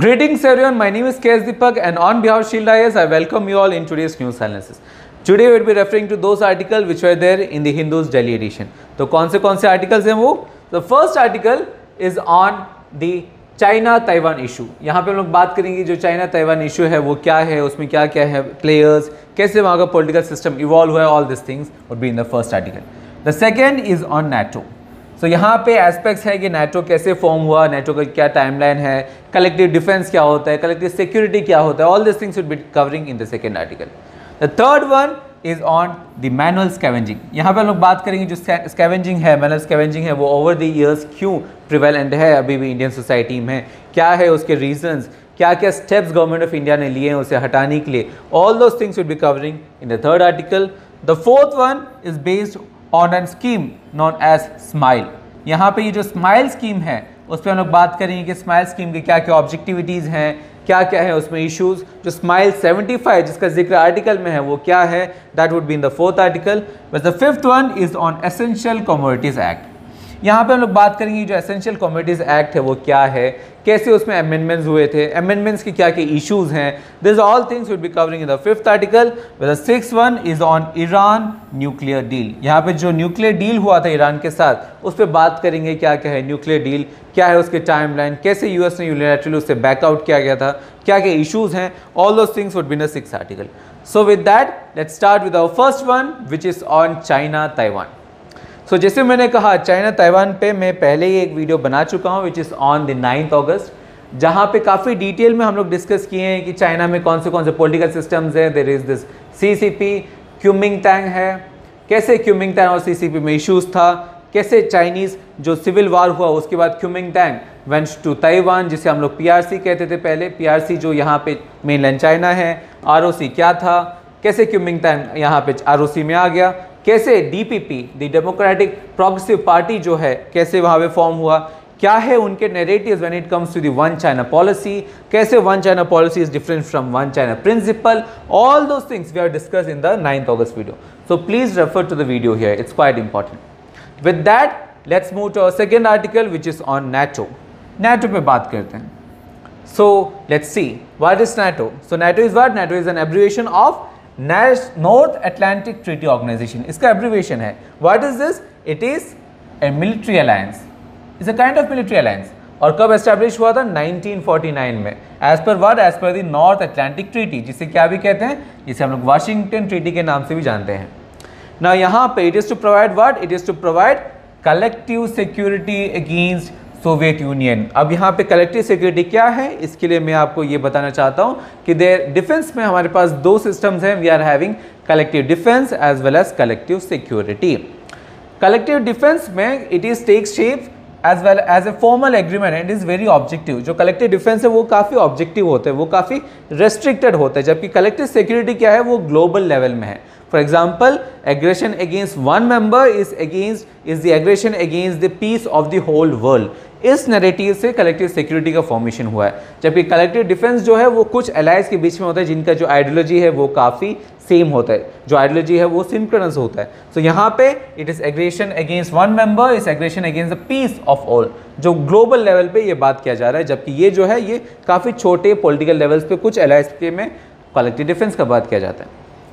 Greetings everyone, my name is KS Deepak and on behalf of Shield IAS, I welcome you all in today's news analysis. Today we will be referring to those articles which were there in the Hindu's Delhi edition. तो कौन से articles हैं वो? The first article is on the China Taiwan issue. यहाँ पे हम लोग बात करेंगे जो चाइना ताइवान इशू है वो क्या है, उसमें क्या क्या है, प्लेयर्स, कैसे वहाँ का पॉलिटिकल सिस्टम इवॉल्व हुआ है, all this things would be in the first article. The second is on NATO. So यहाँ पे एस्पेक्ट्स है कि नेटो कैसे फॉर्म हुआ, नेटो का क्या टाइमलाइन है, कलेक्टिव डिफेंस क्या होता है, कलेक्टिव सिक्योरिटी क्या होता है, all this things would B covering in the second article. The third one is on the manual scavenging. यहाँ पे हम लोग बात करेंगे जो स्कैवेंजिंग है, मैनुअल स्कैवेंजिंग है, वो ओवर द ईयर्स क्यों प्रिवेलेंट है अभी भी इंडियन सोसाइटी में, क्या है उसके रीजंस, क्या क्या स्टेप्स गवर्नमेंट ऑफ इंडिया ने लिए हैं उसे हटाने के लिए, all those things will be covering in the third article. The fourth one is based on an scheme known as SMILE. यहाँ पे ये जो स्माइल स्कीम है उस पर हम लोग बात करेंगे कि स्माइल स्कीम के क्या क्या ऑब्जेक्टिविटीज़ हैं, क्या क्या है उसमें इश्यूज. जो स्माइल 75 जिसका जिक्र आर्टिकल में है वो क्या है, that would be in the fourth article. But the fifth one is on essential commodities act. यहाँ पे हम लोग बात करेंगे जो एसेंशियल कमोडिटीज एक्ट है वो क्या है, कैसे उसमें अमेंडमेंट्स हुए थे, अमेंडमेंट्स के क्या क्या इश्यूज हैं, this all things will be covering in the fifth article. The sixth one is on Iran nuclear deal. यहाँ पे जो न्यूक्लियर डील हुआ था ईरान के साथ उस पर बात करेंगे क्या क्या है न्यूक्लियर डील, क्या है उसके टाइमलाइन, कैसे यूएस ने यूनिलैटरली उससे बैकआउट किया गया था, क्या क्या इश्यूज हैं, all those things would be in the sixth article. So with that let's start with our first one which is on China Taiwan. So जैसे मैंने कहा चाइना ताइवान पे मैं पहले ही एक वीडियो बना चुका हूँ which is on the 9th अगस्त, जहाँ पे काफ़ी डिटेल में हम लोग डिस्कस किए हैं कि चाइना में कौन से पॉलिटिकल सिस्टम्स हैं. देयर इज़ दिस सीसीपी, क्यूमिंगतांग है, कैसे क्यूमिंगतांग और सीसीपी में इश्यूज था, कैसे चाइनीज़ जो सिविल वार हुआ उसके बाद क्यूमिंगतांग वेंट टू ताइवान जिसे हम लोग पीआरसी कहते थे पहले, पीआरसी जो यहाँ पे मेनलैंड चाइना है, आरओसी क्या था, कैसे क्यूमिंगतांग यहाँ पे आरओसी में आ गया, कैसे DPP the democratic progressive party जो है कैसे वहाँ पे फॉर्म हुआ, क्या है उनके narratives when it comes to the one China policy, कैसे one China policy is different from one China principle, all those things we are discuss in the 9th August video. So please refer to the video here, it's quite important. With that let's move to our second article which is on NATO. NATO पे बात करते हैं. So let's see what is NATO. So NATO is what? NATO is an abbreviation of North Atlantic Treaty Organisation. इसका abbreviation है. What is this? It is a military alliance, is a kind of military alliance. और कब establish हुआ था? 1949 में. As per what? As per the North Atlantic Treaty, जिसे क्या भी कहते हैं, जिसे हम लोग वाशिंगटन ट्रीटी के नाम से भी जानते हैं. ना यहाँ पे it is to provide what? It is to provide collective security against Soviet Union. अब यहाँ पे कलेक्टिव सिक्योरिटी क्या है, इसके लिए मैं आपको ये बताना चाहता हूँ कि देयर डिफेंस में हमारे पास दो सिस्टम्स हैं. We are having collective defence as well as collective security. Collective defence में it is take shape as well as a formal agreement and is very objective. जो कलेक्टिव डिफेंस है वो काफ़ी objective होते हैं, वो काफ़ी रेस्ट्रिक्टेड होते हैं, जबकि कलेक्टिव सिक्योरिटी क्या है वो ग्लोबल लेवल में है. For example, aggression against one member is the aggression against the peace of the whole world. इस नैरेटिव से कलेक्टिव सिक्योरिटी का फॉर्मेशन हुआ है. जबकि कलेक्टिव डिफेंस जो है वो कुछ एलाइज के बीच में होता है जिनका जो आइडियोलॉजी है वो काफ़ी सेम होता है, जो आइडियोलॉजी है वो सिंक्रोनस होता है. सो यहाँ पे it is aggression against one member, is aggression against the peace of all. जो ग्लोबल लेवल पे ये बात किया जा रहा है, जबकि ये जो है ये काफ़ी छोटे पॉलिटिकल लेवल्स पे कुछ एलाइज के में कलेक्टिव डिफेंस का बात किया जाता है.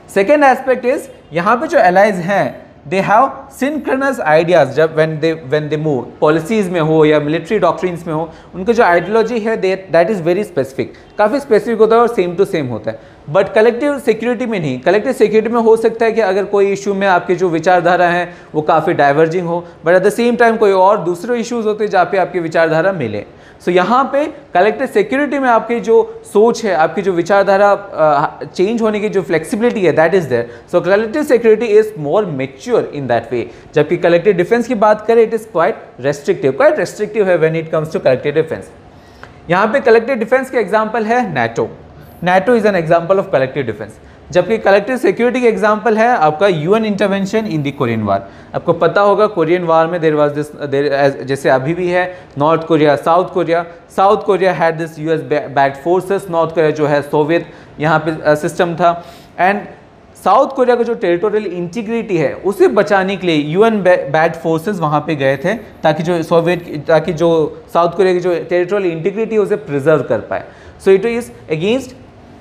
सेकेंड एस्पेक्ट इज यहाँ पे जो एलाइज हैं दे हैव सिंक्रोनस आइडियाज. जब व्हेन दे मूव पॉलिसीज में हो या मिलिट्री डॉक्ट्रिन्स में हो, उनका जो आइडियोलॉजी है दैट इज़ वेरी स्पेसिफिक, काफ़ी स्पेसिफिक होता है और सेम टू सेम होता है. बट कलेक्टिव सिक्योरिटी में नहीं. कलेक्टिव सिक्योरिटी में हो सकता है कि अगर कोई इशू में आपकी जो विचारधारा है वो काफ़ी डाइवर्जिंग हो, but at the same time कोई और दूसरे इश्यूज होते हैं जहाँ पे आपकी विचारधारा मिले. सो यहाँ पे कलेक्टिव सिक्योरिटी में आपकी जो सोच है, आपकी जो विचारधारा चेंज होने की जो फ्लेक्सिबिलिटी है that is there. So collective security is more mature in that way. जबकि कलेक्टिव डिफेंस की बात करें इट इज क्वाइट रेस्ट्रिक्टिव है when it comes to collective defence. यहाँ पे कलेक्टिव डिफेंस के एग्जाम्पल है NATO. NATO is an example of collective defence. जबकि कलेक्टिव सिक्योरिटी का एग्जाम्पल है आपका UN intervention in the Korean war. आपको पता होगा कोरियन वार में देयर वाज दिस जैसे अभी भी है north Korea south Korea had this US backed forces. North Korea जो है सोवियत यहाँ पे सिस्टम था. एंड साउथ कोरिया का जो टेरिटोरियल इंटीग्रिटी है उसे बचाने के लिए यूएन बैड फोर्सेस वहाँ पे गए थे, ताकि जो साउथ कोरिया की जो टेरिटोरियल इंटीग्रिटी है उसे प्रिजर्व कर पाए. So it is against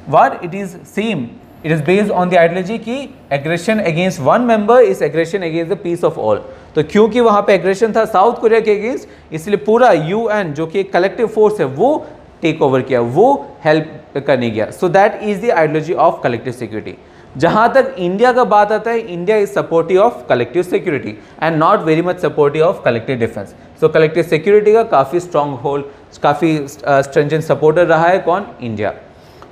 what, it is same, it is based on the ideology की aggression against one member is aggression against the peace of all. तो क्योंकि वहाँ पे एग्रेशन था साउथ कोरिया के अगेंस्ट, इसलिए पूरा यूएन जो कि कलेक्टिव फोर्स है वो टेक ओवर किया, वो हेल्प करने गया. सो that is the ideology of collective security. जहाँ तक इंडिया का बात आता है, India is supportive of collective security and not very much supportive of collective defence. So collective security का काफ़ी स्ट्रॉन्ग होल्ड, काफ़ी स्ट्रेंजेंट सपोर्टर रहा है कौन, India.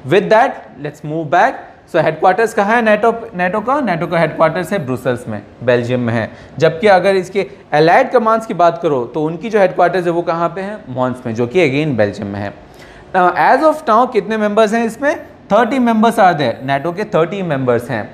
With that let's move back. So headquarters कहाँ है नेटो का हेडक्वार्टर्स है ब्रुसेल्स में, बेल्जियम में है. जबकि अगर इसके एलाइड कमांड्स की बात करो तो उनकी जो हेडक्वार्टर्स है वो कहाँ पे है, मॉन्स में, जो कि अगेन बेल्जियम में है. एज ऑफ नाउ कितने मेंबर्स हैं इसमें, 30 मेंबर्स आर देयर, नेटो के 30 मेंबर्स हैं.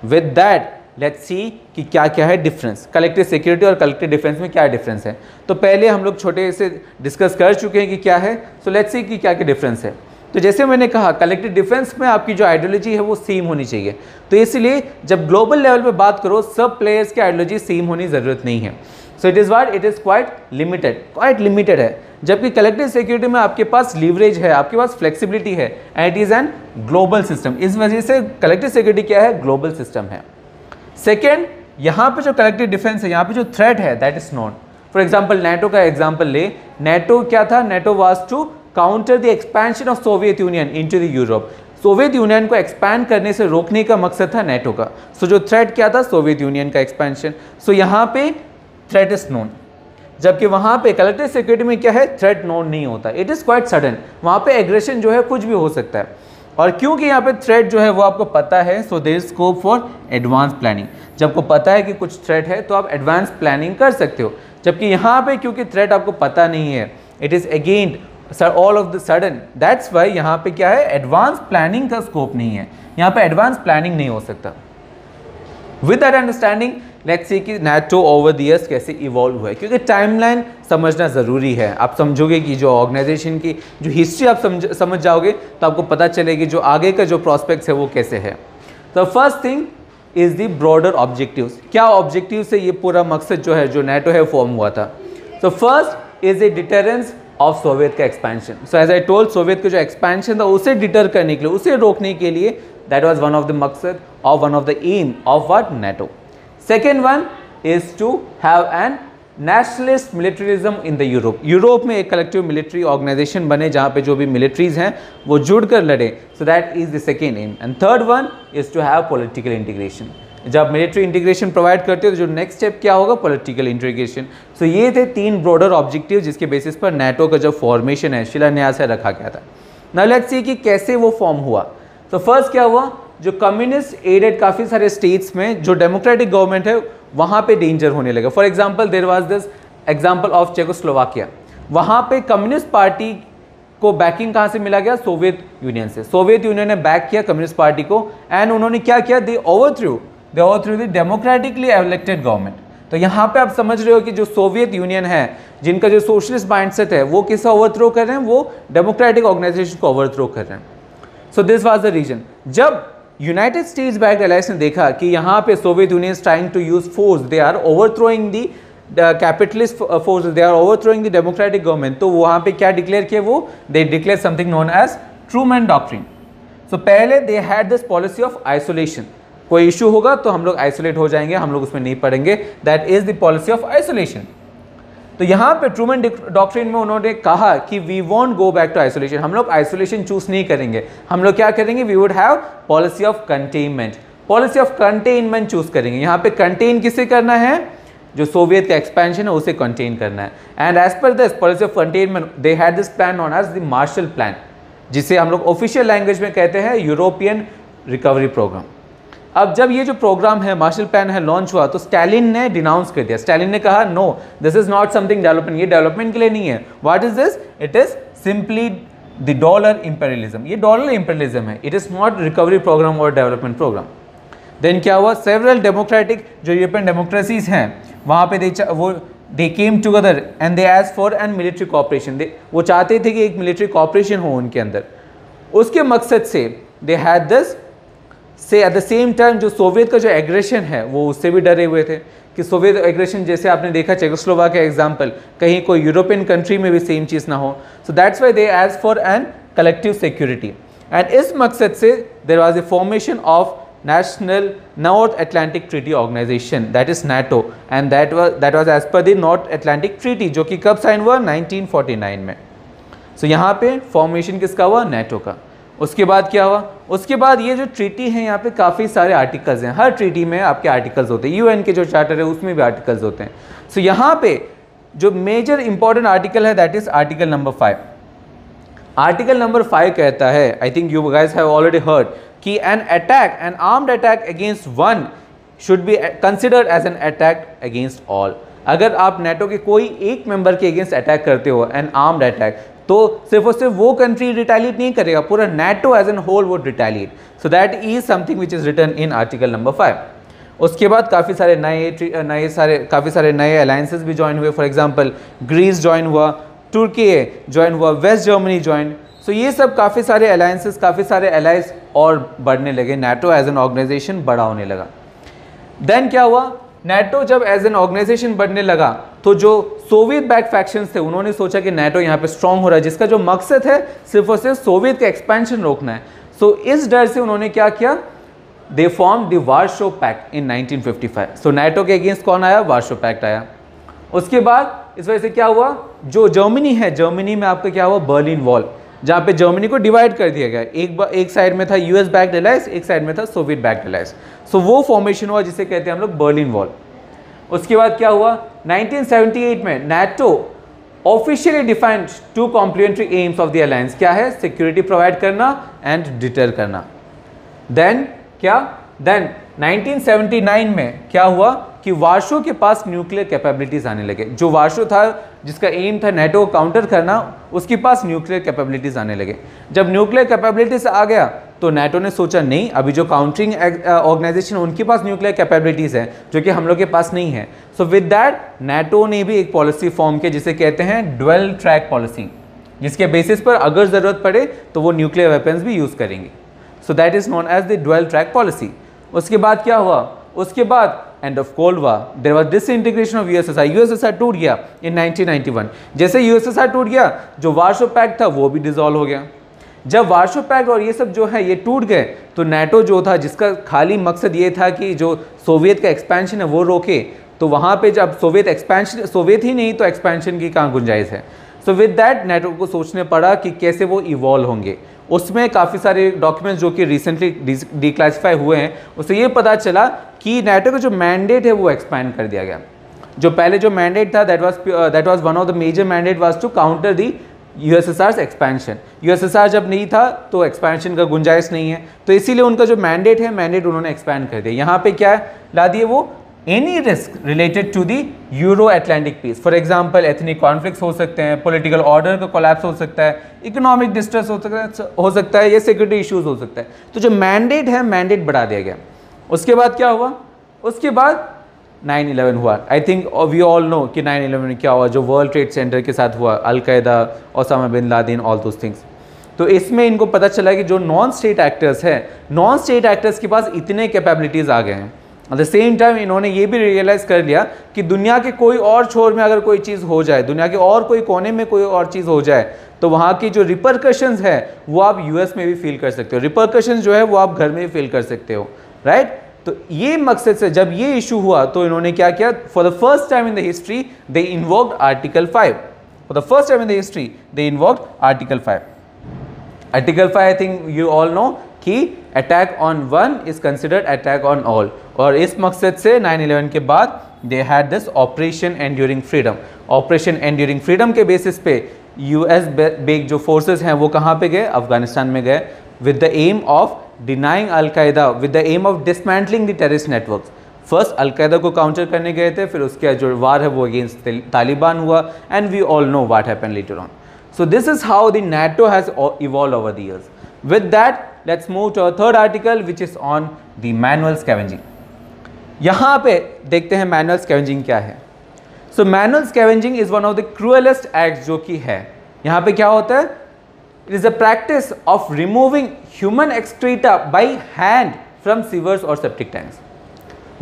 विद दैट लेट्स सी कि क्या क्या है डिफरेंस, कलेक्टिव सिक्योरिटी और कलेक्टिव डिफेंस में क्या डिफरेंस है. तो पहले हम लोग छोटे से डिस्कस कर चुके हैं कि क्या है. सो लेट्स सी कि क्या क्या डिफरेंस है. तो जैसे मैंने कहा कलेक्टिव डिफेंस में आपकी जो आइडियोलॉजी है वो सेम होनी चाहिए. तो इसलिए जब ग्लोबल लेवल पे बात करो सब प्लेयर्स की आइडियोलॉजी सेम होनी ज़रूरत नहीं है. So it is what, it is quite limited है. जबकि कलेक्टिव सिक्योरिटी में आपके पास लीवरेज है, आपके पास फ्लेक्सिबिलिटी है and it is an global system. इस वजह से कलेक्टिव सिक्योरिटी क्या है, ग्लोबल सिस्टम है. सेकेंड, यहाँ पे जो कलेक्टिव डिफेंस है, यहाँ पे जो थ्रेट है that is known. For example NATO का एग्जाम्पल ले, नेटो क्या था, NATO was to counter the expansion of Soviet Union into the Europe. Soviet Union को एक्सपैंड करने से रोकने का मकसद था नेटो का. सो जो थ्रेट क्या था, सोवियत यूनियन का एक्सपेंशन. सो यहाँ पे थ्रेट इज नोन. जबकि वहाँ पे कलेक्टिव सिक्योरिटी में क्या है, थ्रेट नोन नहीं होता, इट इज़ क्वाइट सडन. वहाँ पे एग्रेशन जो है कुछ भी हो सकता है. और क्योंकि यहाँ पे थ्रेट जो है वो आपको पता है, so there is scope for advance planning. जब आपको पता है कि कुछ थ्रेट है तो आप एडवांस प्लानिंग कर सकते हो. जबकि यहाँ पे क्योंकि थ्रेट आपको पता नहीं है, it is again all of the sudden, that's why यहाँ पे क्या है, एडवांस प्लानिंग का स्कोप नहीं है. यहाँ पे एडवांस प्लानिंग नहीं हो सकता. With that understanding let's see कि नेटो ओवर द ईयर्स कैसे इवॉल्व हुआ है, क्योंकि टाइमलाइन समझना ज़रूरी है. आप समझोगे कि जो ऑर्गेनाइजेशन की जो हिस्ट्री आप समझ जाओगे तो आपको पता चलेगी जो आगे का जो प्रॉस्पेक्ट्स है वो कैसे है. तो first thing is the broader objectives. क्या ऑब्जेक्टिव से ये पूरा मकसद जो है जो नेटो है फॉर्म हुआ था. तो first is a deterrence of Soviet का expansion. So as I told, Soviet का जो एक्सपेंशन था उसे डिटर करने के लिए, उसे रोकने के लिए, that was one of the मकसद और one of the aim of what, NATO. Second one is to have an nationalist militarism in the Europe. Europe में एक कलेक्टिव मिलिट्री ऑर्गेनाइजेशन बने जहाँ पे जो भी मिलिट्रीज हैं वो जुड़कर लड़े. So that is the second aim. And third one is to have political integration. जब मिलिट्री इंटीग्रेशन प्रोवाइड करते हो तो जो नेक्स्ट स्टेप क्या होगा, पॉलिटिकल इंटीग्रेशन. सो ये थे 3 ब्रॉडर ऑब्जेक्टिव जिसके बेसिस पर नेटो का जो फॉर्मेशन है, शिलान्यास है, रखा गया था. नाउ लेट्स सी कि कैसे वो फॉर्म हुआ. तो फर्स्ट क्या हुआ, जो कम्युनिस्ट एडेड काफ़ी सारे स्टेट्स में जो डेमोक्रेटिक गवर्नमेंट है वहाँ पे डेंजर होने लगा. For example there was this example of Czechoslovakia. वहाँ पे कम्युनिस्ट पार्टी को बैकिंग कहाँ से मिला गया, सोवियत यूनियन से. सोवियत यूनियन ने बैक किया कम्युनिस्ट पार्टी को एंड उन्होंने क्या किया, दे ओवरथ्रू द डेमोक्रेटिकली इलेक्टेड गवर्नमेंट. तो यहाँ पे आप समझ रहे हो कि जो सोवियत यूनियन है, जिनका जो सोशलिस्ट माइंडसेट है, वो किसका ओवरथ्रो कर रहे हैं, वो डेमोक्रेटिक ऑर्गेनाइजेशन को ओवरथ्रो कर रहे हैं. So this was the reason. जब यूनाइटेड स्टेट्स बैक्ड अलायंस ने देखा कि यहाँ पे Soviet Union trying to use force, they are overthrowing the capitalist force, they are overthrowing the democratic government, तो वहाँ पे क्या डिक्लेयर किया, वो they declare something known as Truman doctrine. So पहले they had this policy of isolation. कोई issue होगा तो हम लोग आइसोलेट हो जाएंगे, हम लोग उसमें नहीं पढ़ेंगे, that is the policy of isolation. तो यहाँ पे ट्रूमैन डॉक्ट्रिन में उन्होंने कहा कि we won't go back to isolation. हम लोग आइसोलेशन चूज नहीं करेंगे, हम लोग क्या करेंगे, we would have policy of containment. Policy of containment choose करेंगे. यहाँ पे कंटेन किसे करना है, जो सोवियत का एक्सपेंशन है उसे कंटेन करना है. And as per this policy of containment they had this plan known as the Marshall Plan, जिसे हम लोग ऑफिशियल लैंग्वेज में कहते हैं यूरोपियन रिकवरी प्रोग्राम. अब जब ये जो प्रोग्राम है, मार्शल प्लान है, लॉन्च हुआ तो स्टालिन ने डिनाउंस कर दिया. स्टालिन ने कहा no, this is not something development, ये डेवलपमेंट के लिए नहीं है. What is this, it is simply the dollar imperialism. ये डॉलर इंपेरियलिज्म है, it is not recovery programme और डेवलपमेंट प्रोग्राम. देन क्या हुआ, सेवरल डेमोक्रेटिक जो यूरोपियन डेमोक्रेसीज हैं वहाँ पे they came together and they asked for an military cooperation. वो चाहते थे कि एक मिलिट्री कॉपरेशन हो उनके अंदर. उसके मकसद से दे हैड दिस से एट द सेम टाइम जो सोवियत का जो एग्रेशन है वो उससे भी डरे हुए थे कि सोवियत एग्रेशन, जैसे आपने देखा चेकोस्लोवाकिया एग्जाम्पल, कहीं कोई यूरोपियन कंट्री में भी सेम चीज़ ना हो. So that's why they as for an collective security. And इस मकसद से there was a formation of national North Atlantic Treaty Organisation, that is NATO, and that was as per the North Atlantic Treaty, जो कि कब sign हुआ 1949 में. सो यहाँ पे फॉर्मेशन किसका हुआ? NATO का. उसके बाद क्या हुआ? उसके बाद ये जो ट्रीटी है यहाँ पे काफ़ी सारे आर्टिकल्स हैं. हर ट्रीटी में आपके आर्टिकल्स होते हैं. UN के जो चार्टर है उसमें भी आर्टिकल्स होते हैं. सो यहाँ पे जो मेजर इंपॉर्टेंट आर्टिकल है that is article number 5. Article number 5 कहता है, I think you guys have already heard, कि an attack, an armed attack against one should be considered as an attack against all. अगर आप NATO के कोई एक member के अगेंस्ट अटैक करते हो, एन आर्म्ड अटैक, तो सिर्फ और सिर्फ वो कंट्री रिटेलिएट नहीं करेगा, पूरा NATO as an whole would retaliate. So that is something which is written in article number 5. उसके बाद काफ़ी सारे नए अलायंसेस भी ज्वाइन हुए. फॉर एग्जांपल ग्रीस ज्वाइन हुआ, तुर्की ज्वाइन हुआ, वेस्ट जर्मनी ज्वाइन. सो ये सब काफ़ी सारे अलायंसेस, काफ़ी सारे अलाइज और बढ़ने लगे. NATO एज एन ऑर्गेनाइजेशन बड़ा होने लगा. देन क्या हुआ? NATO जब एज एन ऑर्गेनाइजेशन बढ़ने लगा तो जो सोवियत बैक फैक्शंस थे उन्होंने सोचा कि NATO यहाँ पे स्ट्रांग हो रहा है, जिसका जो मकसद है सिर्फ और सिर्फ सोवियत का एक्सपेंशन रोकना है. सो इस डर से उन्होंने क्या किया? They form the Warsaw pact in 1955. So NATO के अगेंस्ट कौन आया? वार्शो पैक्ट आया. उसके बाद इस वजह से क्या हुआ? जो जर्मनी है, जर्मनी में आपका क्या हुआ? बर्लिन वॉल, जहाँ पे जर्मनी को डिवाइड कर दिया गया. एक साइड में था US बैक्ड अलायंस, एक साइड में था सोवियत बैक्ड अलायंस. सो वो फॉर्मेशन हुआ जिसे कहते हैं हम लोग बर्लिन वॉल. उसके बाद क्या हुआ? 1978 में NATO officially defined 2 complementary aims of the alliance. क्या है? सिक्योरिटी प्रोवाइड करना एंड डिटर करना. देन क्या? देन 1979 में क्या हुआ कि वार्शो के पास न्यूक्लियर कैपेबिलिटीज आने लगे. जो वार्शो था, जिसका एम था NATO को काउंटर करना, उसके पास न्यूक्लियर कैपेबिलिटीज आने लगे. जब न्यूक्लियर कैपेबिलिटीज आ गया तो NATO ने सोचा नहीं, अभी जो काउंटरिंग ऑर्गेनाइजेशन उनके पास न्यूक्लियर कैपेबिलिटीज है जो कि हम लोग के पास नहीं है. सो विद दैट NATO ने भी एक पॉलिसी फॉर्म किया जिसे कहते हैं ड्वेल ट्रैक पॉलिसी, जिसके बेसिस पर अगर ज़रूरत पड़े तो वो न्यूक्लियर वेपन्स भी यूज़ करेंगे. So that is known as the dual track policy. उसके बाद क्या हुआ? उसके बाद end of cold war there was disintegration of USSR टूट गया इन 1991. जैसे यूएसएसआर टूट गया, जो वार्शो पैक्ट था वो भी डिसॉल्व हो गया. जब वार्शो पैक्ट और ये सब जो है ये टूट गए तो NATO जो था, जिसका खाली मकसद ये था कि जो सोवियत का एक्सपेंशन है वो रोके, तो वहाँ पे जब सोवियत ही नहीं तो एक्सपेंशन की कहाँ गुंजाइश है. सो विद दैट NATO को सोचने पड़ा कि कैसे वो इवॉल्व होंगे. उसमें काफ़ी सारे डॉक्यूमेंट्स जो कि रिसेंटली डिक्लासिफाई हुए हैं, उससे ये पता चला कि NATO का जो मैंडेट है वो एक्सपैंड कर दिया गया. जो पहले जो मैंडेट था that was one of the major mandate was to counter the USSR's expansion. USSR जब नहीं था तो एक्सपेंशन का गुंजाइश नहीं है, तो इसीलिए उनका जो मैंडेट है, मैंडेट उन्होंने एक्सपैंड कर दिया. यहाँ पे क्या ला दिए वो? Any risk related to the Euro Atlantic peace. For example ethnic conflicts हो सकते हैं, पॉलिटिकल ऑर्डर का कोलैप्स हो सकता है, इकोनॉमिक डिस्ट्रेस हो सकता है, या सिक्योरिटी इश्यूज हो सकता है. तो जो मैंडेट है, मैंडेट बढ़ा दिया गया. उसके बाद क्या हुआ? उसके बाद 9/11 हुआ. I think we all know कि 9/11 में क्या हुआ, जो वर्ल्ड ट्रेड सेंटर के साथ हुआ, al Qaeda, Osama bin Laden, all those things. तो इसमें इनको पता चला कि जो नॉन स्टेट एक्टर्स हैं, नॉन स्टेट एक्टर्स के पास इतने कैपेबिलिटीज़ आ गए हैं. एट द सेम टाइम इन्होंने ये भी रियलाइज़ कर लिया कि दुनिया के कोई और छोर में अगर कोई चीज़ हो जाए, दुनिया के और कोई कोने में कोई और चीज़ हो जाए, तो वहाँ की जो रिपरकशंस है वो आप US में भी फील कर सकते हो. रिपरकशंस जो है वो आप घर में भी फील कर सकते हो, राइट. तो ये मकसद से जब ये इशू हुआ तो इन्होंने क्या किया? For the first time in the history they invoked article 5. For the first time in the history they invoked article 5. Article 5 I think you all know कि attack on one is considered attack on all. और इस मकसद से 9/11 के बाद they had this operation enduring freedom. Operation enduring freedom के basis पे US based जो फोर्सेस हैं वो कहाँ पे गए? अफगानिस्तान में गए, with the aim of denying al Qaeda, with the aim of dismantling the terrorist networks. First al Qaeda को काउंटर करने गए थे, फिर उसके जो वार है वो अगेंस्ट तालिबान हुआ, and we all know what happened later on. So this is how the NATO has evolved over the years. With that, let's move to our third article, which is on the manual scavenging. यहाँ पे देखते हैं manual scavenging क्या है. So manual scavenging is one of the cruelest acts जो कि है. यहाँ पे क्या होता है? It is a practice of removing human excreta by hand from sewers और सेप्टिक टैंक्स।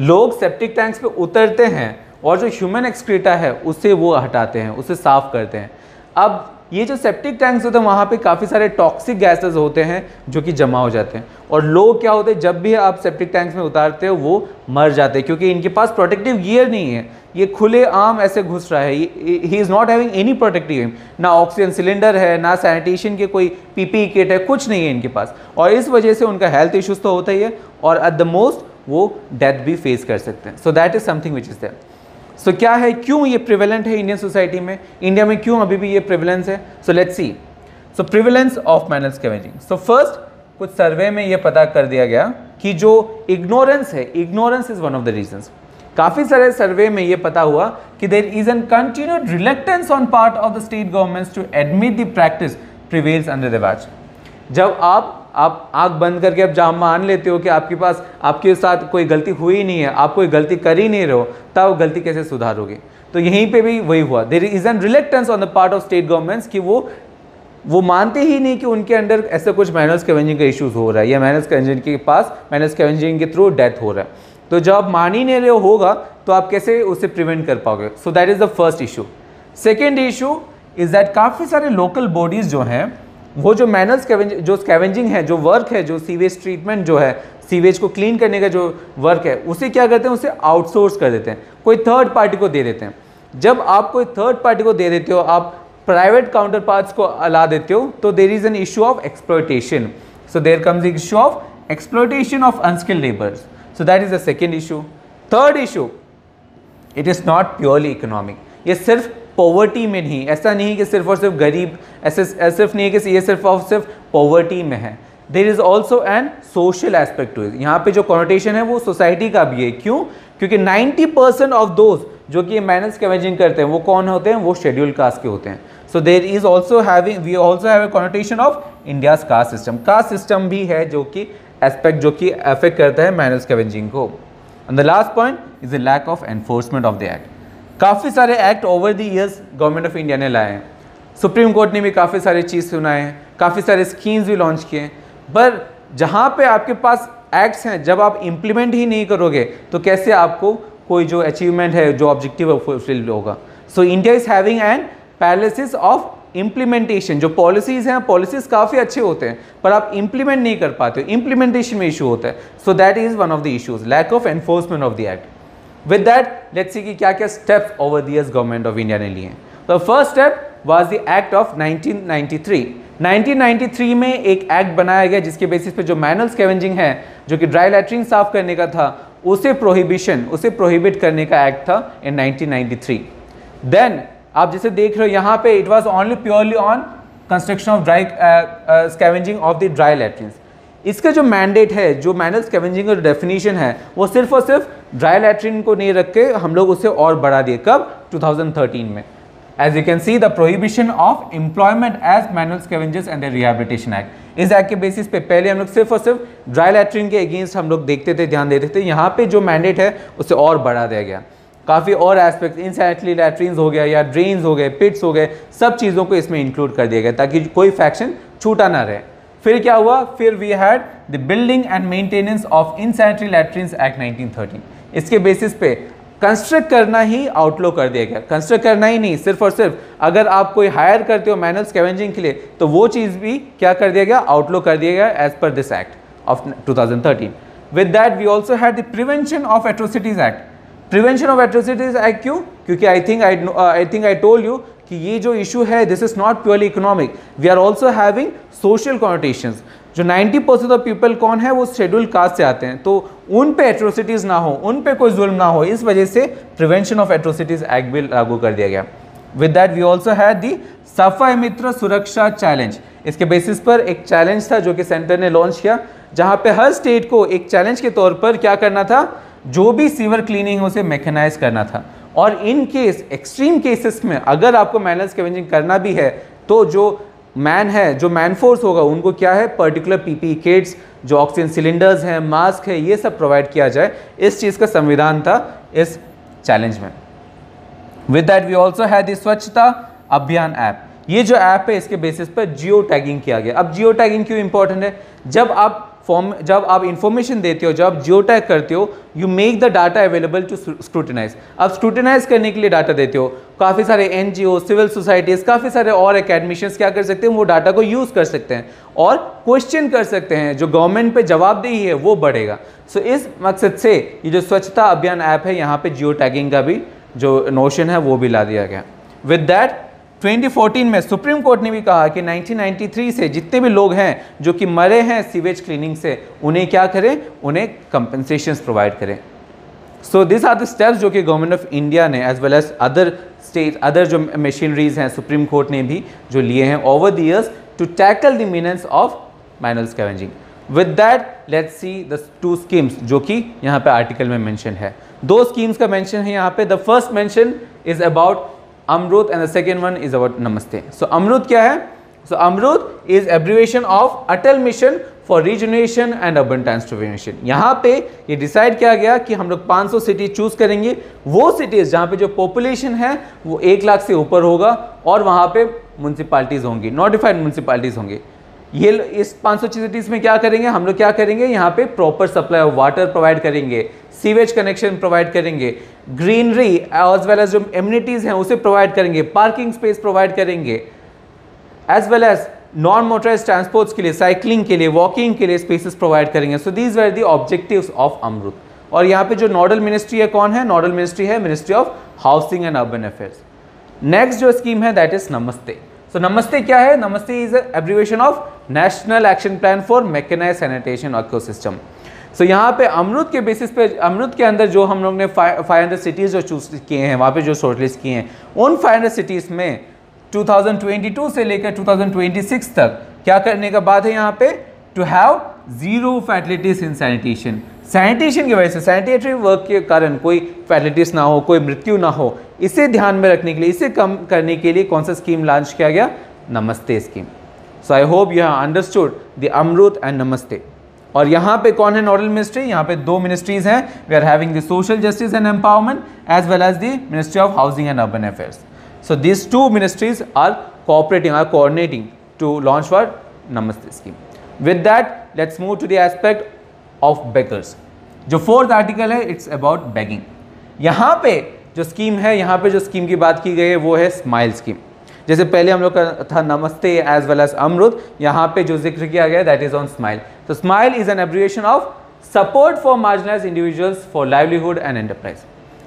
लोग सेप्टिक टैंक्स पे उतरते हैं और जो ह्यूमन एक्सक्रीटा है उससे वो हटाते हैं, उसे साफ करते हैं। अब ये जो सेप्टिक टैंक्स होते हैं वहाँ पे काफ़ी सारे टॉक्सिक गैसेस होते हैं जो कि जमा हो जाते हैं, और लोग क्या होते हैं जब भी आप सेप्टिक टैंक्स में उतारते हो वो मर जाते हैं, क्योंकि इनके पास प्रोटेक्टिव गियर नहीं है। ये खुले आम ऐसे घुस रहा है, he is not having any protective, ना ऑक्सीजन सिलेंडर है, ना सैनिटेशन के कोई पीपीई किट है, कुछ नहीं है इनके पास, और इस वजह से उनका हेल्थ इश्यूज तो होता ही है, और एट द मोस्ट वो डेथ भी फेस कर सकते हैं। So that is something which is there. So क्या है, क्यों ये प्रिवेलेंट है इंडियन सोसाइटी में, इंडिया में क्यों अभी भी ये प्रिवेलेंस है? सो let's C. So prevalence of manual scavenging. So first कुछ सर्वे में ये पता कर दिया गया कि जो इग्नोरेंस है, ignorance is one of the reasons. काफ़ी सारे सर्वे में ये पता हुआ कि there is an continued reluctance on part of the state governments to admit the practice prevails under the watch. जब आप आंख बंद करके अब जहाँ मान लेते हो कि आपके पास आपके साथ कोई गलती हुई नहीं है, आप कोई गलती कर ही नहीं रहे हो, तब गलती कैसे सुधारोगे? तो यहीं पे भी वही हुआ, there is an reluctance on the part of state governments कि वो मानते ही नहीं कि उनके अंदर ऐसा कुछ मैनुअल स्कैवेंजिंग का इश्यूज हो रहा है, या मैनुअल स्कैवेंजिंग के पास मैनुअल स्कैवेंजिंग के थ्रू डेथ हो रहा है। तो जब आप मान ही नहीं रहे होगा तो आप कैसे उसे प्रिवेंट कर पाओगे? सो that is the first issue. Second issue is that काफ़ी सारे लोकल बॉडीज जो हैं वो जो मैनुअल स्कैवेंजिंग है, जो वर्क है, जो सीवेज ट्रीटमेंट जो है, सीवेज को क्लीन करने का जो वर्क है, उसे क्या करते हैं, उसे आउटसोर्स कर देते हैं, कोई थर्ड पार्टी को दे देते हैं। जब आप कोई थर्ड पार्टी को दे देते हो, आप प्राइवेट काउंटर पार्ट्स को अला देते हो, तो there is an issue of exploitation. So there comes the issue of exploitation of unskilled labours. So that is the second issue. Third issue, it is not purely economic. ये सिर्फ poverty में नहीं, ऐसा नहीं कि सिर्फ और सिर्फ गरीब, ऐसे सिर्फ नहीं है कि ये सिर्फ और सिर्फ पॉवर्टी में है। There is also an social aspect to it. यहाँ पे जो कॉनोटेशन है वो सोसाइटी का भी है। क्यों? क्योंकि 90% ऑफ दोज जो कि मैनुअल स्कैवेंजिंग करते हैं वो कौन होते हैं? वो शेड्यूल कास्ट के होते हैं। So there is also having, we also have a connotation of India's caste system. Caste system भी है जो कि एस्पेक्ट जो कि अफेक्ट करता है मैनुअल स्कैवेंजिंग को। And the last point is the lack of enforcement of the act. काफ़ी सारे act over the years government of India ने लाए हैं, सुप्रीम कोर्ट ने भी काफ़ी सारे चीज़ सुनाए हैं, काफ़ी सारे स्कीम्स भी लॉन्च किए हैं, पर जहाँ पे आपके पास एक्ट्स हैं, जब आप इम्प्लीमेंट ही नहीं करोगे तो कैसे आपको कोई जो अचीवमेंट है, जो ऑब्जेक्टिव है, फुलफिल होगा? So India is having an paralysis of implementation. जो पॉलिसीज़ हैं, पॉलिसीज़ काफ़ी अच्छे होते हैं पर आप इम्प्लीमेंट नहीं कर पाते हो, इम्प्लीमेंटेशन में इशू होता है। So that is one of the issues, lack of enforcement of the act. With that let's see कि क्या क्या steps over the years government of India ने लिए हैं। तो first step was the act of 1993। 1993 में एक एक्ट बनाया गया जिसके बेसिस पे जो मैनुअल स्कैवेंजिंग है, जो कि ड्राई लैट्रिन साफ करने का था, उसे प्रोहिबिट करने का एक्ट था इन 1993। देन आप जैसे देख रहे हो यहाँ पे, it was only purely on construction of dry scavenging of the dry latrines. इसका जो मैंडेट है, जो मैनुअल स्कैवेंजिंग का डेफिनेशन है, वो सिर्फ और सिर्फ ड्राई लैट्रिन को नहीं रख के हम लोग उसे और बढ़ा दिए। कब? 2013 में। As you can see the prohibition of employment as manual scavengers and the rehabilitation act. इस एक्ट के बेसिस पे पहले हम लोग सिर्फ और सिर्फ ड्राई लैट्रिन के अगेंस्ट हम लोग देखते थे, ध्यान देते थे। यहाँ पे जो मैंडेट है उसे और बढ़ा दिया गया। काफ़ी और एस्पेक्ट, इनसैनिटरी लैट्रिन्स हो गया या ड्रेन्स हो गए, पिट्स हो गए, सब चीज़ों को इसमें इंक्लूड कर दिया गया ताकि कोई फैक्शन छूटा ना रहे। फिर क्या हुआ? फिर we had the building and maintenance of insanitary latrines act 1913। इसके बेसिस पे कंस्ट्रक्ट करना ही आउटलो कर दिया गया। कंस्ट्रक्ट करना ही नहीं, सिर्फ और सिर्फ अगर आप कोई हायर करते हो मैनुअल स्कैवेंजिंग के लिए तो वो चीज़ भी क्या कर दिया गया? आउटलो कर दिया गया as per this act of 2013। With that we also had the prevention of atrocities act. Prevention of atrocities act क्यों? क्योंकि I think I told you कि ये जो इशू है, this is not purely economic, we are also having social connotations. जो 90% of people कौन है? वो शेड्यूल कास्ट से आते हैं, तो उन पे एट्रोसिटीज़ ना हो, उन पे कोई जुल्म ना हो, इस वजह से प्रिवेंशन ऑफ एट्रोसिटीज़ एक्ट भी लागू कर दिया गया। With that we also had the Safai Mitra सुरक्षा चैलेंज। इसके बेसिस पर एक चैलेंज था जो कि सेंटर ने लॉन्च किया, जहाँ पे हर स्टेट को एक चैलेंज के तौर पर क्या करना था? जो भी सीवर क्लीनिंग है उसे मैकेनाइज करना था। और इन केस, एक्सट्रीम केसेस में अगर आपको मैनुअल स्कैवेंजिंग करना भी है तो जो मैन है, जो मैन फोर्स होगा, उनको क्या है? पर्टिकुलर पीपीई किट्स, जो ऑक्सीजन सिलेंडर्स हैं, मास्क है, ये सब प्रोवाइड किया जाए। इस चीज़ का संविधान था इस चैलेंज में। With that we also had the Swachhata Abhiyan app. ये जो ऐप है इसके बेसिस पर जियो टैगिंग किया गया। अब जियो टैगिंग क्यों इंपॉर्टेंट है? जब आप फॉर्म, जब आप इंफॉर्मेशन देते हो, जब जियो टैग करते हो, you make the data available to scrutinise. आप स्क्रूटिनाइज करने के लिए डाटा देते हो, काफ़ी सारे एनजीओ, सिविल सोसाइटीज़, काफ़ी सारे और एकेडमिशियंस क्या कर सकते हैं, वो डाटा को यूज़ कर सकते हैं और क्वेश्चन कर सकते हैं, जो गवर्नमेंट पे जवाबदेही है वो बढ़ेगा। सो इस मकसद से ये जो स्वच्छता अभियान ऐप है, यहाँ पे जियो टैगिंग का भी जो नोशन है वो भी ला दिया गया। विद दैट 2014 में सुप्रीम कोर्ट ने भी कहा कि 1993 से जितने भी लोग हैं जो कि मरे हैं सीवेज क्लीनिंग से, उन्हें क्या करें, उन्हें कंपनसेशंस प्रोवाइड करें। So this are the steps जो कि गवर्नमेंट ऑफ इंडिया ने as well as other state, other जो मशीनरीज हैं सुप्रीम कोर्ट ने भी जो लिए हैं over the years to tackle the menace of manual scavenging. With that let's see the 2 schemes जो कि यहाँ पे आर्टिकल में मेंशन है। 2 स्कीम्स का मेंशन है यहाँ पे। The first mention is about Amrut and the second one is about Namaste. So Amrut क्या है? So Amrut is abbreviation of Atal mission for regeneration and urban transformation. यहाँ पे ये डिसाइड किया गया कि हम लोग 500 सिटी चूज करेंगे, वो सिटीज जहाँ पे जो पॉपुलेशन है वो 1 लाख से ऊपर होगा और वहाँ पे म्यूनसिपालिटीज होंगी, नोटिफाइड म्यूनसिपालिटीज होंगी। ये इस 500 सिटीज में क्या करेंगे, हम लोग क्या करेंगे, यहाँ पे proper supply of water provide करेंगे, सीवेज कनेक्शन प्रोवाइड करेंगे, ग्रीनरी एज वेल एज जो एम्यूनिटीज हैं उसे प्रोवाइड करेंगे, पार्किंग स्पेस प्रोवाइड करेंगे, as well as non motorised transports के लिए, साइकिलिंग के लिए, वॉकिंग के लिए स्पेसेस प्रोवाइड करेंगे। So these were the objectives of Amrut. और यहाँ पे जो नोडल मिनिस्ट्री है कौन है? नोडल मिनिस्ट्री है ministry of housing and urban affairs. Next जो स्कीम है that is Namaste. So Namaste क्या है? Namaste is abbreviation of national action plan for mechanised sanitation ecosystem. So यहाँ पे अमृत के बेसिस पे, अमृत के अंदर जो हम लोग ने 500 सिटीज़ जो चूज किए हैं, वहाँ पे जो शॉर्टलिस्ट किए हैं, उन 500 सिटीज़ में 2022 से लेकर 2026 तक क्या करने का बात है यहाँ पे? To have 0 fatalities in sanitation. Sanitation की वजह से, सैनिटेटरी वर्क के कारण कोई फैटलिटीज ना हो, कोई मृत्यु ना हो, इसे ध्यान में रखने के लिए, इसे कम करने के लिए कौन सा स्कीम लॉन्च किया गया? Namaste scheme. So I hope you have understood the Amrit and Namaste. और यहाँ पे कौन है नोडल मिनिस्ट्री? यहाँ पे 2 मिनिस्ट्रीज हैं। We are having the social justice and empowerment as well as the ministry of housing and urban affairs. So this 2 ministries are cooperating, are coordinating to launch for Namaste scheme. With that, let's move to the aspect of beggars. जो 4th article है it's about begging. यहाँ पे जो scheme है, यहाँ पे जो scheme की बात की गई है वो है स्माइल स्कीम। जैसे पहले हम लोग का था नमस्ते एज वेल एज अमृत, यहाँ पे जो जिक्र किया गया दैट इज ऑन स्माइल। तो smile is an abbreviation of support for marginalised individuals for livelihood and enterprise.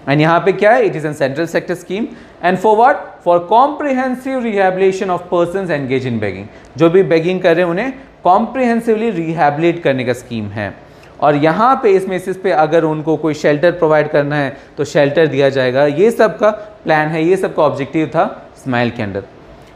And यहाँ पे क्या है? It is an central sector scheme and for what? For comprehensive rehabilitation of persons engage in begging. जो भी begging कर रहे हैं उन्हें कॉम्प्रिहेंसिवली रिहैबिलिटेट करने का स्कीम है। और यहाँ पे इस बेसिस पे अगर उनको कोई शेल्टर प्रोवाइड करना है तो शेल्टर दिया जाएगा। ये सब का प्लान है, ये सब का ऑब्जेक्टिव था स्माइल के अंदर।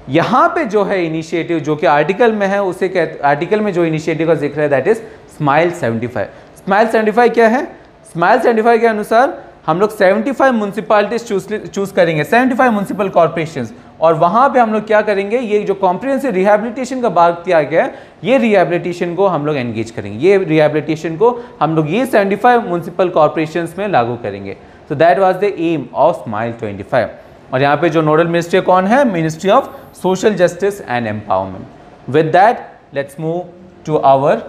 यहाँ पे जो है इनिशिएटिव जो कि आर्टिकल में है, उसे कहते, आर्टिकल में जो इनिशिएटिव का जिक्र है दैट इज स्माइल 75। स्माइल 75 क्या है? स्माइल 75 के अनुसार हम लोग 75 म्यूनसिपालिटीज चूज करेंगे, 75 म्यूनसिपल कॉर्पोरेशंस, और वहाँ पे हम लोग क्या करेंगे? ये जो कॉम्प्रिहेंसिव रिहैबिलिटेशन का बात किया गया है, ये रिहैबिलिटेशन को हम लोग एंगेज करेंगे, ये रिहैबिलिटेशन को हम लोग ये 75 म्यूनसिपल कॉर्पोरेशंस में लागू करेंगे। तो that was the aim of smile 25। और यहाँ पे जो नोडल मिनिस्ट्री कौन है? Ministry of social justice and empowerment. With that let's move to our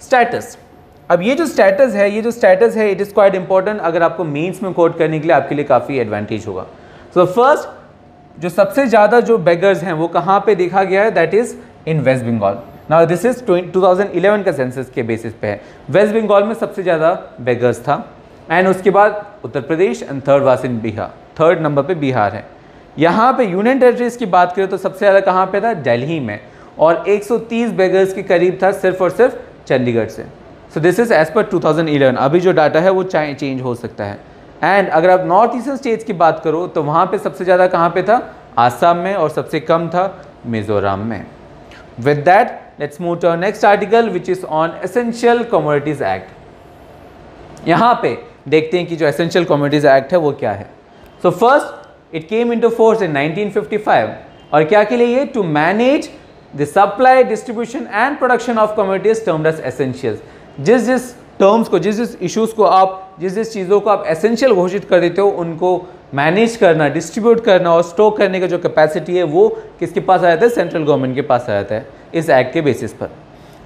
states. अब ये जो स्टेटस है इट इज़ क्वाइट इंपॉर्टेंट। अगर आपको मेंस में कोट करने के लिए आपके लिए काफ़ी एडवांटेज होगा। सो फर्स्ट, जो सबसे ज़्यादा जो बेगर्स हैं वो कहाँ पे देखा गया है? That is in West Bengal. Now this is 2011 का सेंसस के बेसिस पे है। वेस्ट बंगाल में सबसे ज़्यादा बेगर्स था एंड उसके बाद Uttar Pradesh and third was in Bihar. 3rd number पे बिहार है। यहाँ पे यूनियन टेरिटरीज की बात करें तो सबसे ज़्यादा कहाँ पे था? दिल्ली में, और 130 बेगर्स के करीब था सिर्फ और सिर्फ चंडीगढ़ से। So this is as per 2011। अभी जो डाटा है वो चेंज हो सकता है। एंड अगर आप नॉर्थ ईस्टर्न स्टेट्स की बात करो तो वहाँ पे सबसे ज़्यादा कहाँ पे था? आसाम में, और सबसे कम था मिजोरम में। With that let's move to next article which is on essential commodities act. यहाँ पे देखते हैं कि जो एसेंशियल कमोडिटीज एक्ट है वो क्या है। So first it came into force in 1955 और क्या के लिए? ये to manage the supply, distribution and production of commodities termed as essentials. जिस टर्म्स को, जिस इश्यूज़ को आप, जिस चीज़ों को आप एसेंशियल घोषित कर देते हो, उनको मैनेज करना, डिस्ट्रीब्यूट करना और स्टोर करने का जो कैपेसिटी है वो किसके पास आ जाता है? सेंट्रल गवर्नमेंट के पास आ जाता है इस एक्ट के बेसिस पर।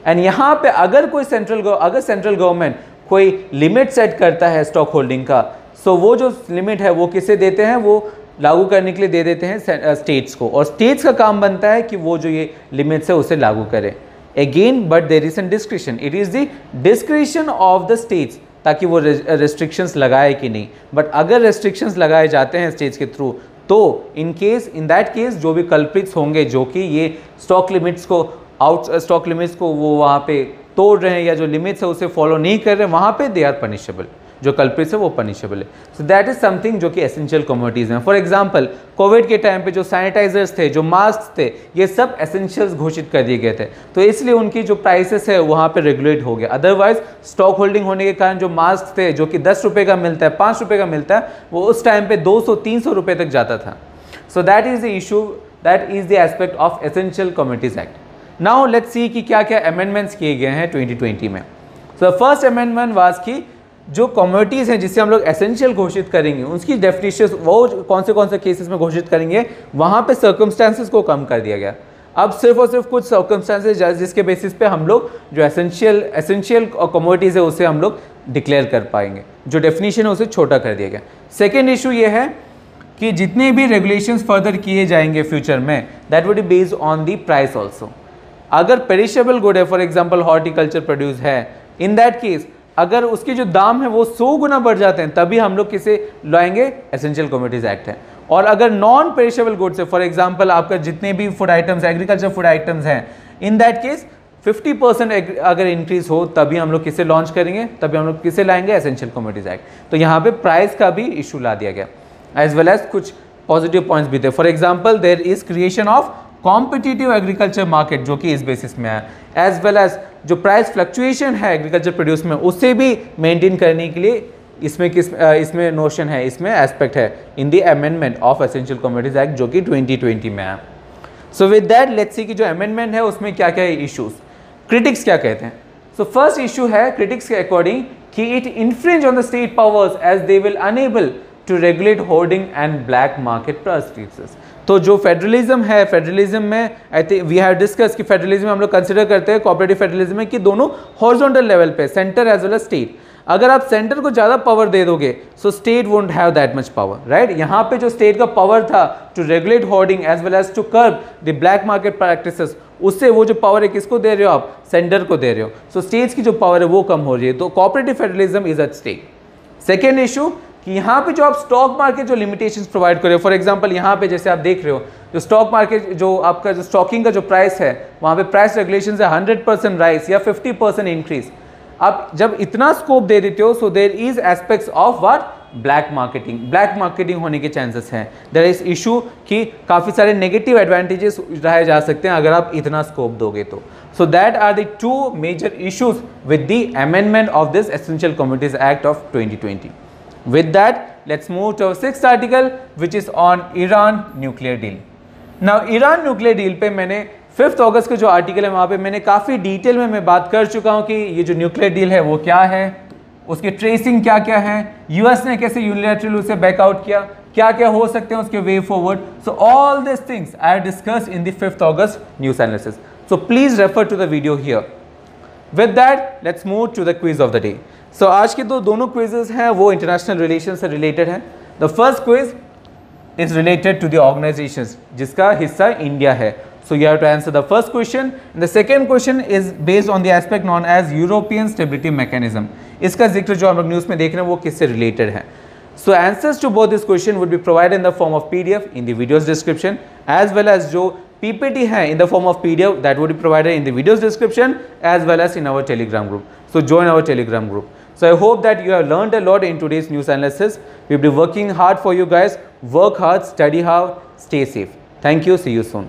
एंड यहाँ पे अगर सेंट्रल गवर्नमेंट कोई लिमिट सेट करता है स्टॉक होल्डिंग का, सो वो जो लिमिट है वो किसे देते हैं, वो लागू करने के लिए दे देते हैं स्टेट्स को, और स्टेट्स का काम बनता है कि वो जो ये लिमिट्स है उसे लागू करें। Again but there is an discretion, it is the discretion of the states, ताकि वो रेस्ट्रिक्शंस लगाए कि नहीं। बट अगर रेस्ट्रिक्शंस लगाए जाते हैं स्टेट्स के थ्रू, तो इन दैट केस जो भी कल्प्रिट्स होंगे जो कि ये स्टॉक लिमिट्स को वो वहाँ पे तोड़ रहे हैं या जो लिमिट्स है उसे फॉलो नहीं कर रहे हैं, वहाँ पे दे आर पनिशेबल, जो कल्प्रिट्स है वो पनिशेबल है। सो दैट इज समथिंग जो कि एसेंशियल कमोडिटीज़ हैं। फॉर एग्जांपल कोविड के टाइम पे जो सैनिटाइजर्स थे, जो मास्क थे, ये सब एसेंशियल्स घोषित कर दिए गए थे, तो इसलिए उनकी जो प्राइसेस है वहाँ पे रेगुलेट हो गया। अदरवाइज स्टॉक होल्डिंग होने के कारण जो मास्क थे जो कि 10 रुपये का मिलता है, 5 रुपये का मिलता है, वो उस टाइम पे 200-300 रुपये तक जाता था। सो that is the issue, that is the aspect of essential commodities act. Now let's see कि क्या क्या अमेंडमेंट्स किए गए हैं 2020 में। सो फर्स्ट अमेंडमेंट वाज कि जो कमोडिटीज़ हैं जिसे हम लोग एसेंशियल घोषित करेंगे, उसकी डेफिनेशन वो कौन से केसेस में घोषित करेंगे, वहाँ पे सर्कमस्टांसेस को कम कर दिया गया। अब सिर्फ और सिर्फ कुछ सर्कमस्टांसेस जिसके बेसिस पे हम लोग जो एसेंशियल कमोडिटीज़ है उसे हम लोग डिक्लेयर कर पाएंगे, जो डेफिनेशन है उसे छोटा कर दिया गया। सेकेंड इशू ये है कि जितने भी रेगुलेशंस फर्दर किए जाएंगे फ्यूचर में, that would be based on the price also. अगर पेरिशेबल गुड है, फॉर एग्जांपल हॉर्टिकल्चर प्रोड्यूस है, इन दैट केस अगर उसके जो दाम है वो 100 गुना बढ़ जाते हैं, तभी हम लोग किसे लाएंगे, एसेंशियल कमोडिटीज एक्ट है। और अगर नॉन पेरिशेबल गुड्स है, फॉर एग्जांपल आपका जितने भी food items, agriculture food items हैं, इन दैट केस 50% अगर इंक्रीज हो तभी हम लोग किसे लॉन्च करेंगे, तभी हम लोग किसे लाएंगे, एसेंशियल कमोडिटीज एक्ट। तो यहाँ पे प्राइस का भी इशू ला दिया गया, एज वेल एज कुछ पॉजिटिव पॉइंट्स भी थे। For example there is creation of competitive agriculture market, जो कि इस बेसिस में है, एज वेल एज जो प्राइस फ्लक्चुएशन है एग्रीकल्चर प्रोड्यूस में उसे भी मेंटेन करने के लिए इसमें नोशन है, इसमें एस्पेक्ट है in the amendment of essential commodities act, जो कि 2020 में है। सो विद दैट लेट्स सी कि जो अमेंडमेंट है उसमें क्या क्या इश्यूज, क्रिटिक्स क्या कहते हैं। सो फर्स्ट इशू है क्रिटिक्स के अकॉर्डिंग कि it infringe on the state powers as they will enable to regulate hoarding and black market practices. तो जो फेडरलिज्म है, फेडरलिज्म में I think we have discuss कि फेडरलिज्म हम लोग कंसिडर करते हैं कोऑपरेटिव फेडरलिज्म में कि दोनों हॉरिजॉन्टल लेवल पे, centre as well as state. अगर आप सेंटर को ज़्यादा पावर दे दोगे so state won't have that much power, right. यहाँ पे जो स्टेट का पावर था to regulate hoarding as well as to curb the black market practices, उससे वो जो पावर है किसको दे रहे हो आप, सेंटर को दे रहे हो। सो स्टेट्स की जो पावर है वो कम हो रही है, तो cooperative federalism is at stake. Second issue कि यहाँ पे जो आप स्टॉक मार्केट जो लिमिटेशंस प्रोवाइड कर रहे हो, फॉर एग्जांपल यहाँ पे जैसे आप देख रहे हो जो स्टॉक मार्केट जो आपका जो स्टॉकिंग का जो प्राइस है वहाँ पे प्राइस रेगुलेशन है 100% राइस या 50% इंक्रीज। आप जब इतना स्कोप दे देते हो so there is aspects of what, black marketing होने के चांसेस हैं। देयर इज इशू कि काफ़ी सारे नेगेटिव एडवांटेजेस उठाए जा सकते हैं अगर आप इतना स्कोप दोगे तो। So that are the two major issues with the amendment of this essential commodities act of 2020। With that, let's move to our 6th article, which is on Iran nuclear deal. Now, Iran nuclear deal पे मैंने 5 अगस्त का जो article है वहाँ पे मैंने काफ़ी detail में मैं बात कर चुका हूँ कि ये जो न्यूक्लियर डील है वो क्या है, उसकी ट्रेसिंग क्या क्या है, यूएस ने कैसे यूनिलैटरल उसे बैकआउट किया, क्या क्या हो सकते हैं उसके way forward. So all this things I discuss in the 5 August news analysis. So please refer to the video here. With that let's move to the quiz of the day. So आज के दोनों quizzes हैं वो international relation से related हैं। The first quiz is related to the organisations जिसका हिस्सा India है। So you have to answer the first question. The second question is based on the aspect known as European stability mechanism. इसका जिक्र जो हम लोग news में देख रहे हैं वो किससे रिलेटेड है। So answers to both this question would be provided in the form of PDF in the videos description, as well as जो PPT है in the form of PDF that would be provided in the videos description as well as in our Telegram group. So join our Telegram group. So I hope that you have learned a lot in today's news analysis. We'll be working hard for you guys. Work hard, study hard, stay safe. Thank you. See you soon.